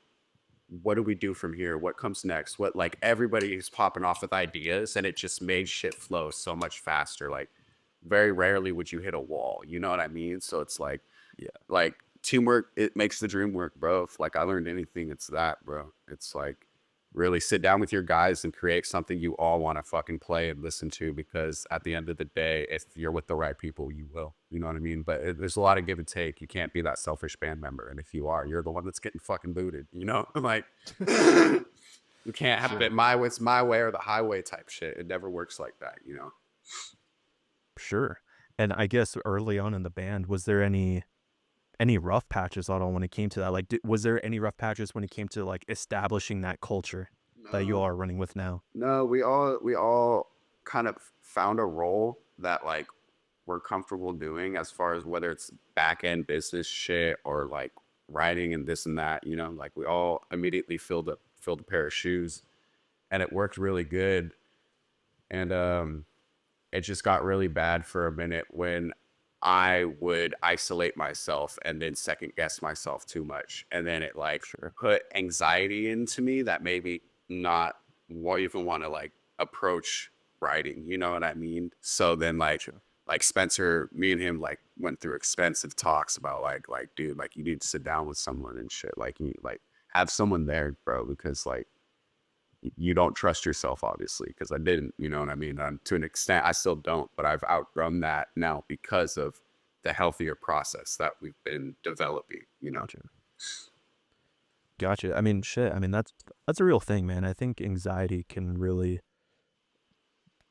what do we do from here, what comes next, what like everybody is popping off with ideas, and it just made shit flow so much faster. Like very rarely would you hit a wall, you know what I mean? So it's Yeah. like teamwork, it makes the dream work, bro. If like I learned anything, it's that, bro. It's like really sit down with your guys and create something you all want to fucking play and listen to, because at the end of the day, if you're with the right people, you will. You know what I mean? But there's a lot of give and take. You can't be that selfish band member, and if you are, you're the one that's getting fucking booted. You know, like you can't have it Sure. my way, it's my way or the highway type shit. It never works like that. You know. Sure. And I guess early on in the band, was there any rough patches at all when it came to that? Like, was there any rough patches when it came to like establishing that culture that you all No, are running with now? no, we all kind of found a role that like we're comfortable doing as far as whether it's back end business shit or like writing and this and that, you know, like we all immediately filled a pair of shoes, and it worked really good. And it just got really bad for a minute when I would isolate myself and then second guess myself too much. And then it like Sure. put anxiety into me that maybe not even want to like approach writing. You know what I mean? So then Sure. like Spencer, me and him like went through expensive talks about like dude, like you need to sit down with someone and shit. Like you like have someone there, bro, because like you don't trust yourself, obviously, because I didn't, you know what I mean? To an extent, I still don't, but I've outgrown that now because of the healthier process that we've been developing, you know? Gotcha. Gotcha. I mean, shit. I mean, that's a real thing, man. I think anxiety can really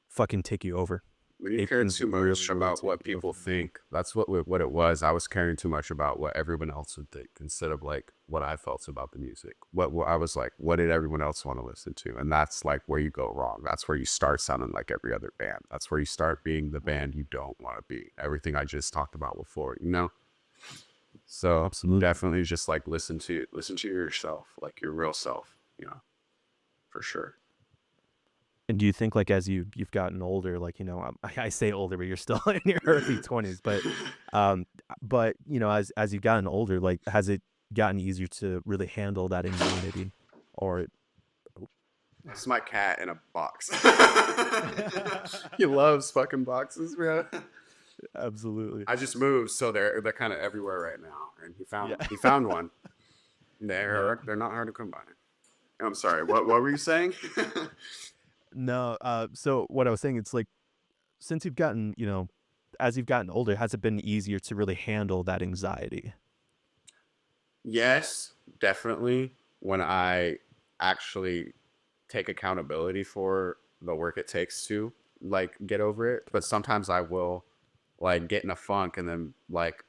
fucking take you over. When you It care can too really, much really about take what you people over. think, that's what it was. I was caring too much about what everyone else would think instead of like what I felt about the music. What I was like, what did everyone else want to listen to? And that's like where you go wrong. That's where you start sounding like every other band. That's where you start being the band you don't want to be. Everything I just talked about before, you know? So Absolutely. definitely just like listen to yourself, like your real self, you know, for sure. And do you think, like, as you've gotten older, like, I say older, but you're still in your early 20s, um, but as you've gotten older, like, has it gotten easier to really handle that anxiety, or? It's my cat in a box. He loves fucking boxes, bro. Absolutely. I just moved, so they're kind of everywhere right now. And Yeah. he found one. Yeah. They're not hard to come by. I'm sorry. What were you saying? No. So what I was saying, it's like since you've gotten, as you've gotten older, has it been easier to really handle that anxiety? Yes, definitely. When I actually take accountability for the work it takes to like get over it, but sometimes I will like get in a funk and then like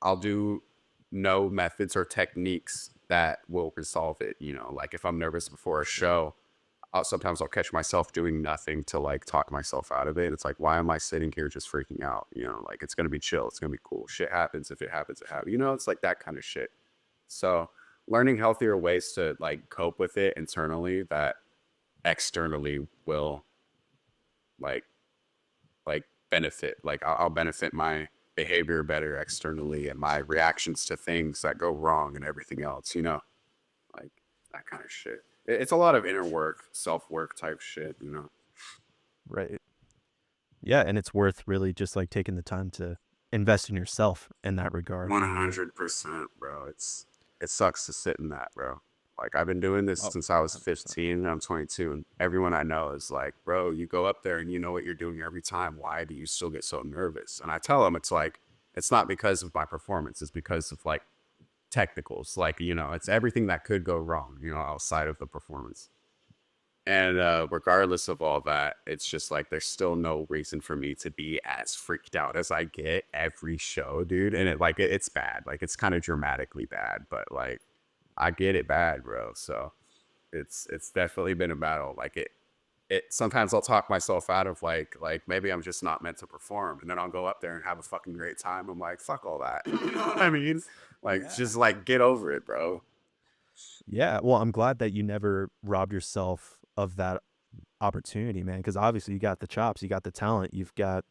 I'll do no methods or techniques that will resolve it. Like if I'm nervous before a show, sometimes I'll catch myself doing nothing to like talk myself out of it. It's like, why am I sitting here just freaking out? Like it's gonna be chill. It's gonna be cool. Shit happens. If it happens, it happens. It's like that kind of shit. So learning healthier ways to like cope with it internally that externally will like benefit. Like I'll benefit my behavior better externally and my reactions to things that go wrong and everything else. Like that kind of shit. It's a lot of inner work, self work type shit. Right. Yeah, and it's worth really just like taking the time to invest in yourself in that regard. 100%, bro. It sucks to sit in that, bro. Like I've been doing this Oh, since I was 100%. 15 and I'm 22, and everyone I know is like, bro, you go up there and you know what you're doing every time. Why do you still get so nervous? And I tell them it's like, it's not because of my performance. It's because of like technicals. Like, it's everything that could go wrong, outside of the performance. And regardless of all that, it's just like there's still no reason for me to be as freaked out as I get every show, dude. And it's bad. Like it's kind of dramatically bad, but like I get it bad, bro. So it's definitely been a battle. Like it sometimes I'll talk myself out of like maybe I'm just not meant to perform, and then I'll go up there and have a fucking great time. I'm like, fuck all that. You know what I mean? Like Yeah. just like get over it, bro. Yeah. Well, I'm glad that you never robbed yourself of that opportunity, man, because obviously you got the chops, you got the talent, you've got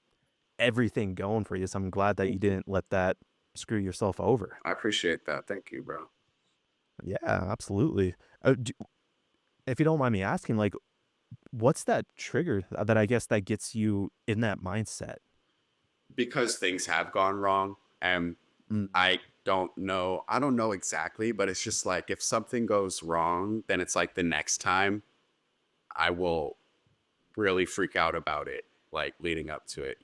everything going for you. So I'm glad that you Thank you. didn't let that screw yourself over. I appreciate that. Thank you, bro. Yeah, absolutely. If you don't mind me asking, like, what's that trigger that I guess that gets you in that mindset? Because things have gone wrong, and Mm, I don't know exactly, but it's just like if something goes wrong, then it's like the next time I will really freak out about it, like leading up to it.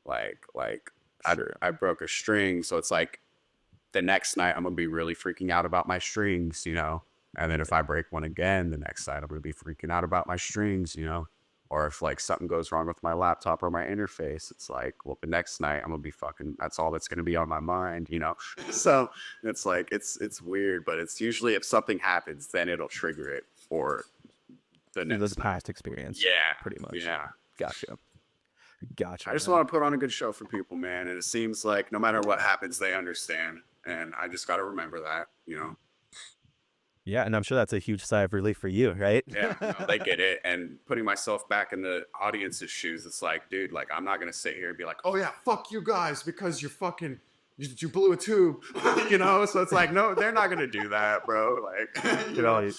Like I sure. I broke a string, so it's like the next night I'm gonna be really freaking out about my strings. And then if I break one again, the next night I'm gonna be freaking out about my strings. Or if like something goes wrong with my laptop or my interface, it's like, well, the next night I'm gonna be fucking. That's all that's gonna be on my mind. So it's like it's weird, but it's usually if something happens, then it'll trigger it for the The next night. past experience, Yeah, pretty much. yeah. Gotcha. Gotcha, I just man. want to put on a good show for people, man. And it seems like no matter what happens, they understand. And I just got to remember that. Yeah, and I'm sure that's a huge sigh of relief for you, right? Yeah, no, they get it. And putting myself back in the audience's shoes, it's like, dude, like, I'm not going to sit here and be like, oh, yeah, fuck you guys because you're fucking, you blew a tube, So it's like, no, they're not going to do that, bro. Like, Right.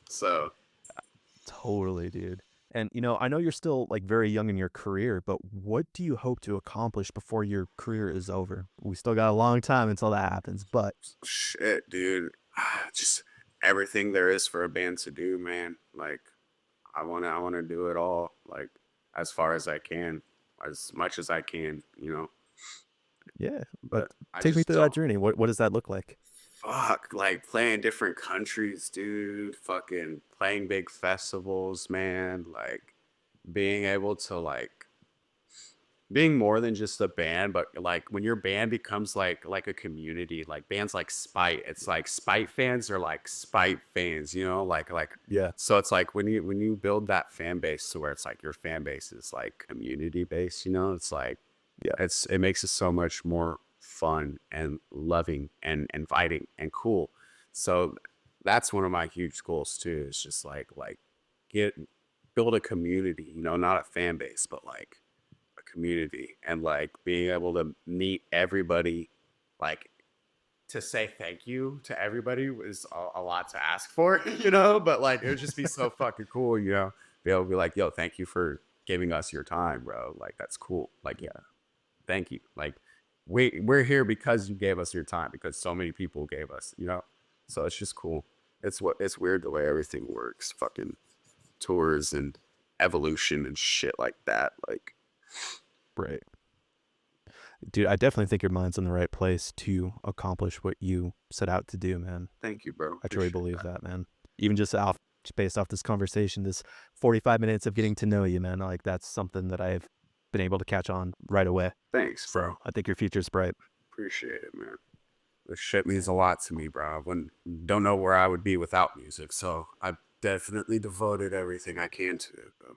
So Totally, dude. And I know you're still like very young in your career, but what do you hope to accomplish before your career is over? We still got a long time until that happens, but shit, dude. Just everything there is for a band to do, man. Like, I want to do it all, like, as far as I can, as much as I can. yeah, but But I take me just through that don't. journey. What does that look like? Fuck, like playing different countries, dude. Fucking playing big festivals, man. Like being able to like being more than just a band, but like when your band becomes like a community, like bands like Spite, it's like Spite fans are like Spite fans. Like Yeah. so it's like when you build that fan base to where it's like your fan base is like community based. It's like Yeah. it makes it so much more fun and loving and inviting and cool. So that's one of my huge goals too. Is just like get build a community, not a fan base, but like a community, and like being able to meet everybody, like to say thank you to everybody was a lot to ask for. But like it would just be so fucking cool. Be able to be like, yo, thank you for giving us your time, bro. Like that's cool. Like, yeah, thank you. Like we're here because you gave us your time, because so many people gave us. So it's just cool. It's weird the way everything works. Fucking tours and evolution and shit like that. Like, Right. Dude, I definitely think your mind's in the right place to accomplish what you set out to do, man. thank you, bro. I truly Appreciate believe that. that, man. Even just based off this conversation, this 45 minutes of getting to know you, man, like that's something that I've been able to catch on right away. Thanks, bro. So I think your future's bright. Appreciate it, man. This shit means a lot to me, bro. Don't know where I would be without music. So I've definitely devoted everything I can to it, bro.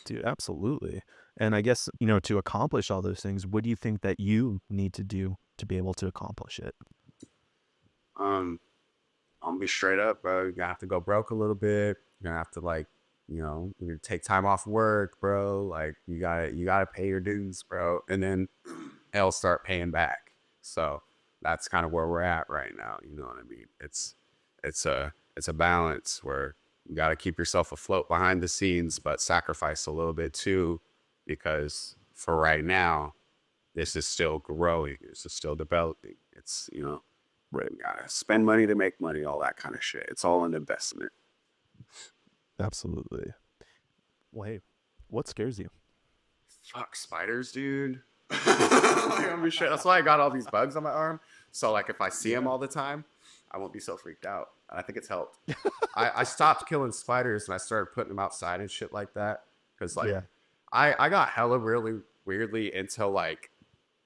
Dude, absolutely. And I guess, to accomplish all those things, what do you think that you need to do to be able to accomplish it? Um, I'm gonna be straight up, bro. You're gonna have to go broke a little bit. You're gonna have to like, you're gonna take time off work, bro. Like you gotta pay your dues, bro. And then they'll start paying back. So that's kind of where we're at right now. You know what I mean? It's a balance where you gotta keep yourself afloat behind the scenes, but sacrifice a little bit too, because for right now, this is still growing. This is still developing. It's, Right. you gotta spend money to make money, all that kind of shit. It's all an investment. Absolutely. Well, hey, what scares you? Fuck spiders, dude. Like, I'm shit. That's why I got all these bugs on my arm. So like if I see them Yeah. all the time, I won't be so freaked out. And I think it's helped. I stopped killing spiders and I started putting them outside and shit like that. Cause like Yeah. I got hella really weirdly into like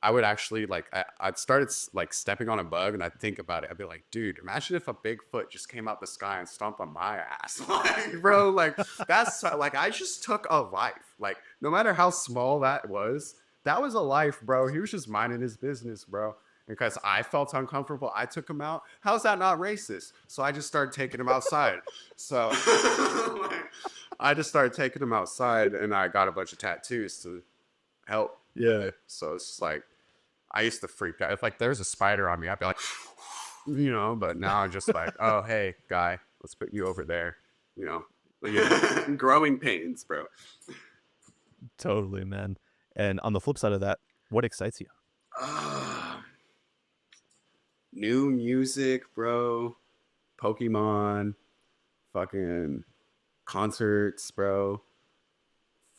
I would actually like I'd started like stepping on a bug and I'd think about it. I'd be like, dude, imagine if a Bigfoot just came out the sky and stomped on my ass. Like, bro, like that's like I just took a life. Like no matter how small that was a life, bro. He was just minding his business, bro. Because I felt uncomfortable, I took him out. How's that not racist? So I just started taking him outside. So I just started taking him outside and I got a bunch of tattoos to help. Yeah. So it's just like I used to freak out. If like there's a spider on me, I'd be like, but now I'm just like, oh hey guy, let's put you over there. You know. Yeah. Growing pains, bro. Totally, man. And on the flip side of that, what excites you? Ah, new music, bro. Pokemon, fucking concerts, bro.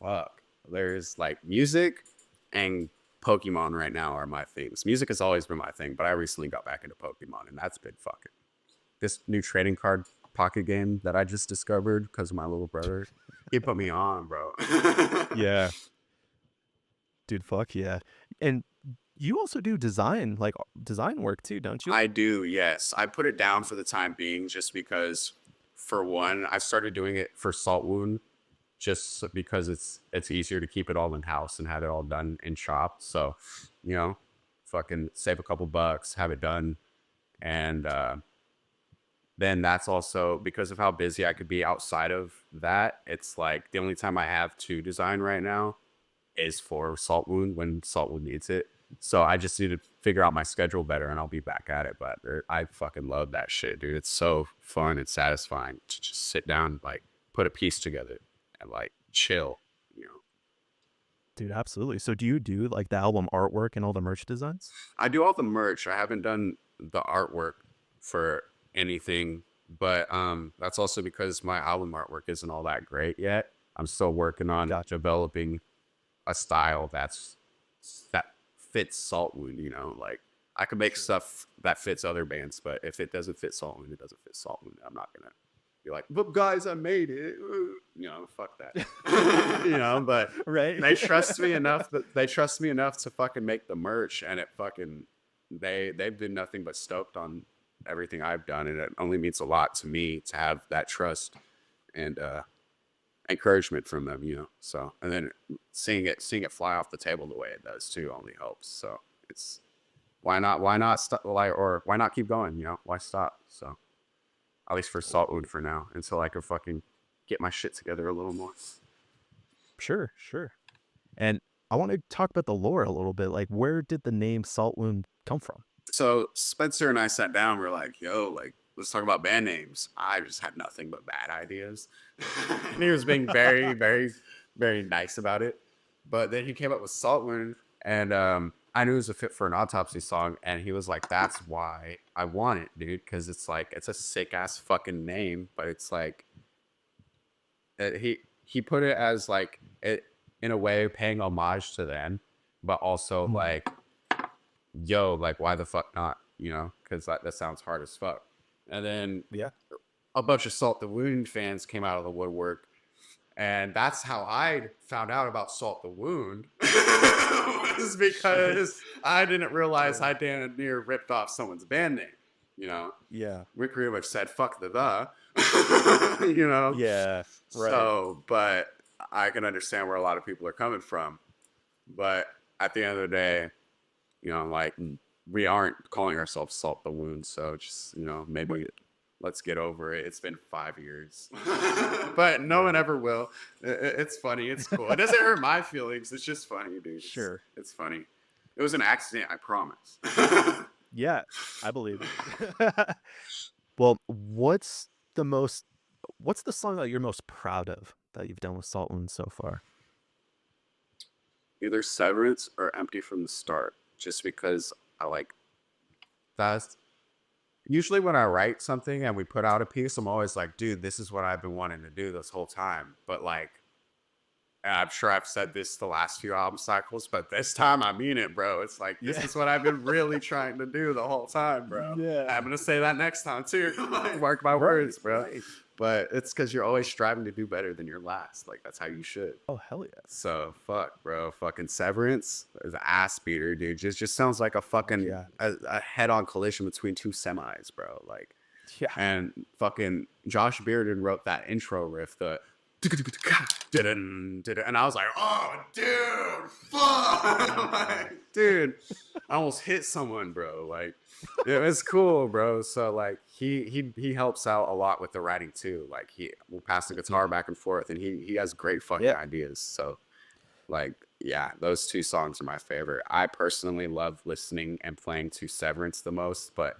Fuck. There's like music and Pokemon right now are my things. Music has always been my thing, but I recently got back into Pokemon and that's been fucking. This new trading card pocket game that I just discovered because of my little brother, he put me on, bro. Yeah. Dude, fuck yeah. And you also do design, like design work too, don't you? I do, yes. I put it down for the time being just because, for one, I started doing it for Saltwound just because it's easier to keep it all in house and have it all done in shop. So, you know, fucking save a couple bucks, have it done, and then that's also because of how busy I could be outside of that. It's like the only time I have to design right now is for Saltwound when Saltwound needs it. So I just need to figure out my schedule better and I'll be back at it. But I fucking love that shit, dude. It's so fun and satisfying to just sit down, like put a piece together and like chill, you know. Dude, absolutely. So do you do like the album artwork and all the merch designs? I do all the merch. I haven't done the artwork for anything, but that's also because my album artwork isn't all that great yet. I'm still working on Gotcha. developing a style that fits Saltwound, like I could make stuff that fits other bands, but if it doesn't fit Saltwound, it doesn't fit Saltwound. I'm not gonna be like, but guys, I made it. Fuck that. But Right? they trust me enough to fucking make the merch, and it fucking they've been nothing but stoked on everything I've done, and it only means a lot to me to have that trust and encouragement from them, so, and then seeing it fly off the table the way it does too only helps. So it's why not stop, like, or why not keep going, why stop? So at least for Saltwood for now, until I can fucking get my shit together a little more. Sure, sure. And I want to talk about the lore a little bit. Like, where did the name Saltwound come from? So Spencer and I sat down, we're like, yo, like, let's talk about band names. I just had nothing but bad ideas. And he was being very, very, very nice about it. But then he came up with Saltwind, and I knew it was a fit for an Autopsy song. And he was like, that's why I want it, dude. Because it's like, it's a sick ass fucking name. But it's like, he put it as like, it in a way paying homage to them, but also like, yo, like, why the fuck not? Because that sounds hard as fuck. And then Yeah. a bunch of Salt the Wound fans came out of the woodwork, and that's how I found out about Salt the Wound. Was because I didn't realize Yeah. I damn near ripped off someone's band name. You know, Yeah. we pretty much said fuck the, you know. Yeah. Right. So, but I can understand where a lot of people are coming from. But at the end of the day, you know, like we aren't calling ourselves Salt the Wound. So just, you know, maybe Right. let's get over it. It's been 5 years, but no one Right. ever will. It's funny. It's cool. It doesn't hurt my feelings. It's just funny, dude. Sure. It's funny. It was an accident, I promise. Yeah, I believe it. Well, what's the song that you're most proud of that you've done with Saltwound so far? Either Severance or Empty from the Start, just because I like that's usually when I write something and we put out a piece, I'm always like, dude, this is what I've been wanting to do this whole time. But like, and I'm sure I've said this the last few album cycles, but this time I mean it, bro. It's like, this Yeah. is what I've been really trying to do the whole time, bro. I'm Yeah. going to say that next time too. Mark my Right, words, bro. right. But it's because you're always striving to do better than your last. Like, that's how you should. Oh, hell yeah. So fuck, bro. Fucking Severance is an ass beater, dude. Just sounds like a Fuck fucking yeah. a head-on collision between two semis, bro. Like, Yeah. and fucking Josh Bearden wrote that intro riff, the and I was like, oh, dude, fuck, like, dude, I almost hit someone, bro. Like, it was cool, bro. So like, he helps out a lot with the writing too. Like, he will pass the guitar back and forth, and he has great fucking Yeah. ideas. So like, yeah, those two songs are my favorite. I personally love listening and playing to Severance the most, but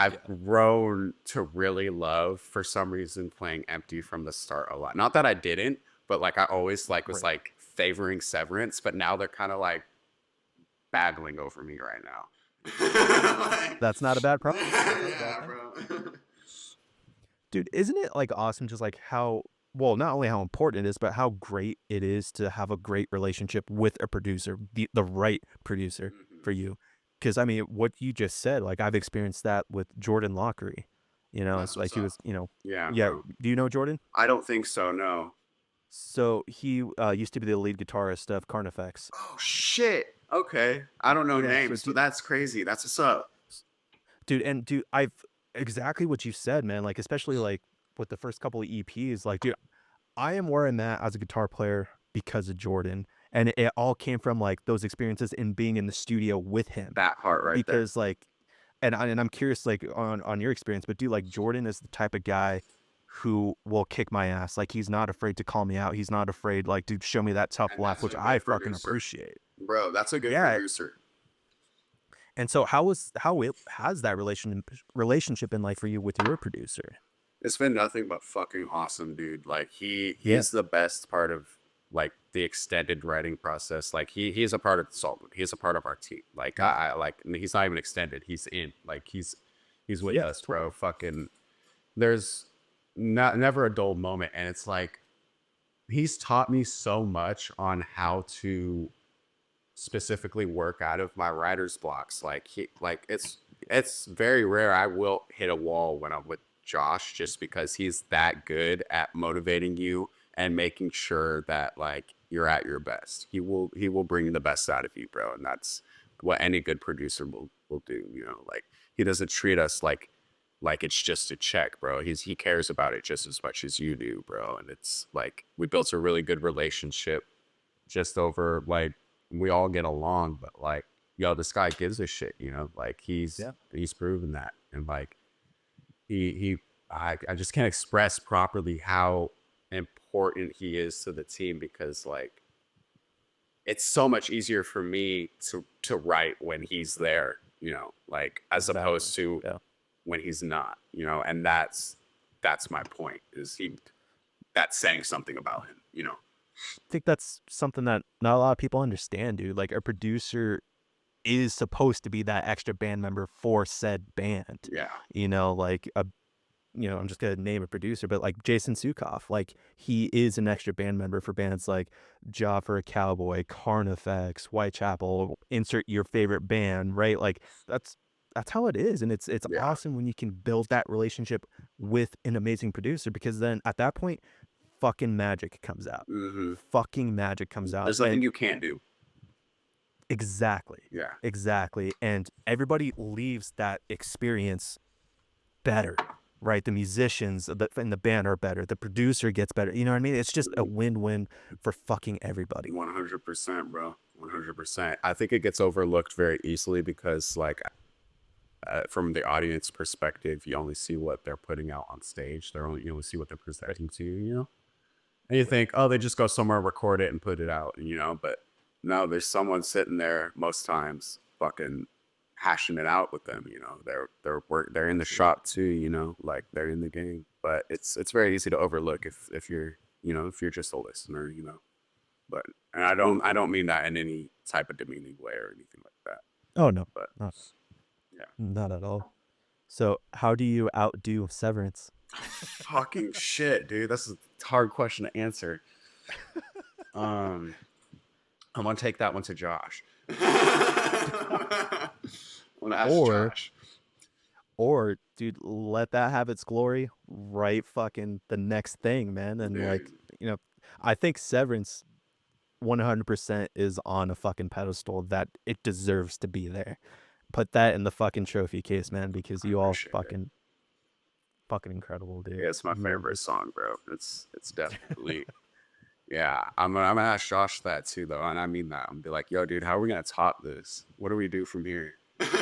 I've Yeah. grown to really love, for some reason, playing Empty from the Start a lot. Not that I didn't, but like I always like was Right. like favoring Severance, but now they're kind of like battling over me right now. Like, That's not a bad problem. That's not a bad yeah, thing. bro. Dude, isn't it like awesome just like how well, not only how important it is, but how great it is to have a great relationship with a producer, the right producer Mhm. for you. Because I mean, what you just said, like I've experienced that with Jordan Lockery. You know, it's That's like what's he up. was, you know, Yeah, yeah. bro. Do you know Jordan? I don't think so. No. So he used to be the lead guitarist of Carnifex. Oh shit. Okay. I don't know Yeah. So names, but that's crazy. That's what's up. dude, and dude, I've exactly what you said, man. Like, especially like with the first couple of EPs, like, dude, I am where I'm at as a guitar player because of Jordan, and it all came from like those experiences in being in the studio with him. That part right there. Because like, and I'm curious like on your experience, but dude, like Jordan is the type of guy who will kick my ass. Like he's not afraid to call me out. He's not afraid like to show me that tough And love, that's which a I good fucking producer. appreciate. Bro, that's a good Yeah. producer. And so how it has that relationship in life for you with your producer? It's been nothing but fucking awesome, dude. Like Yeah. he's the best part of like the extended writing process. Like he's a part of the Saltwood. He's a part of our team. Like Yeah. I like he's not even extended. He's in. Like he's with Yeah, us, bro. totally. Fucking there's never a dull moment. And it's like he's taught me so much on how to specifically work out of my writer's blocks. Like it's very rare I will hit a wall when I'm with Josh, just because he's that good at motivating you and making sure that like you're at your best. He will bring the best out of you, bro. And that's what any good producer will do, you know. Like he doesn't treat us like it's just a check, bro. He cares about it just as much as you do, bro. And it's like we built a really good relationship just over like we all get along, but like, yo, this guy gives a shit, you know, like Yeah. he's proven that. And like I just can't express properly how important he is to the team, because like it's so much easier for me to write when he's there, you know, like as Exactly. opposed to Yeah. when he's not, you know. And that's my point, is that's saying something about him, you know. I think that's something that not a lot of people understand, dude. Like a producer is supposed to be that extra band member for said band. Yeah. You know, like a I'm just gonna name a producer, but like Jason Sukoff, like he is an extra band member for bands like Jaw for a Cowboy, Carnifex, Whitechapel, insert your favorite band, right? Like that's how it is. And it's Yeah. awesome when you can build that relationship with an amazing producer, because then at that point, fucking magic comes out. Hmm. Fucking magic comes out. There's nothing And you can't do. Exactly. Yeah. Exactly. And everybody leaves that experience better, right? The musicians in the band are better. The producer gets better. You know what I mean? It's just a win-win for fucking everybody. 100%, bro. 100%. I think it gets overlooked very easily because, like, from the audience perspective, you only see what they're putting out on stage. You only see what they're presenting to you, you know? And you think, oh, they just go somewhere, record it, and put it out, you know? But no, there's someone sitting there most times fucking hashing it out with them, you know? They're in the shop too, you know? Like, they're in the game. But it's very easy to overlook if you're, you know, if you're just a listener, you know? But and I don't mean that in any type of demeaning way or anything like that. Oh no, But not yeah. not at all. So how do you outdo Severance? Fucking shit, dude. That's a hard question to answer. Um, I'm gonna take that one to Josh. I'm gonna ask Or Josh. dude, let that have its glory, right? Fucking the next thing, man. And like, Dude, you know, I think Severance 100% is on a fucking pedestal that it deserves to be there. Put that in the fucking trophy case, man, because I you all appreciate it. fucking incredible, dude. Yeah, it's my You favorite song, bro. It's definitely yeah. I'm gonna ask Josh that too, though, and I mean that. I'm gonna be like, yo, dude, how are we gonna top this? What do we do from here? It's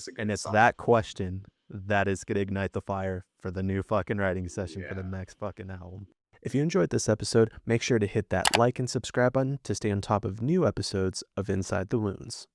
a and good it's song. that question that is gonna ignite the fire for the new fucking writing session for the Yeah. next fucking album. If you enjoyed this episode, make sure to hit that like and subscribe button to stay on top of new episodes of Inside the Wounds.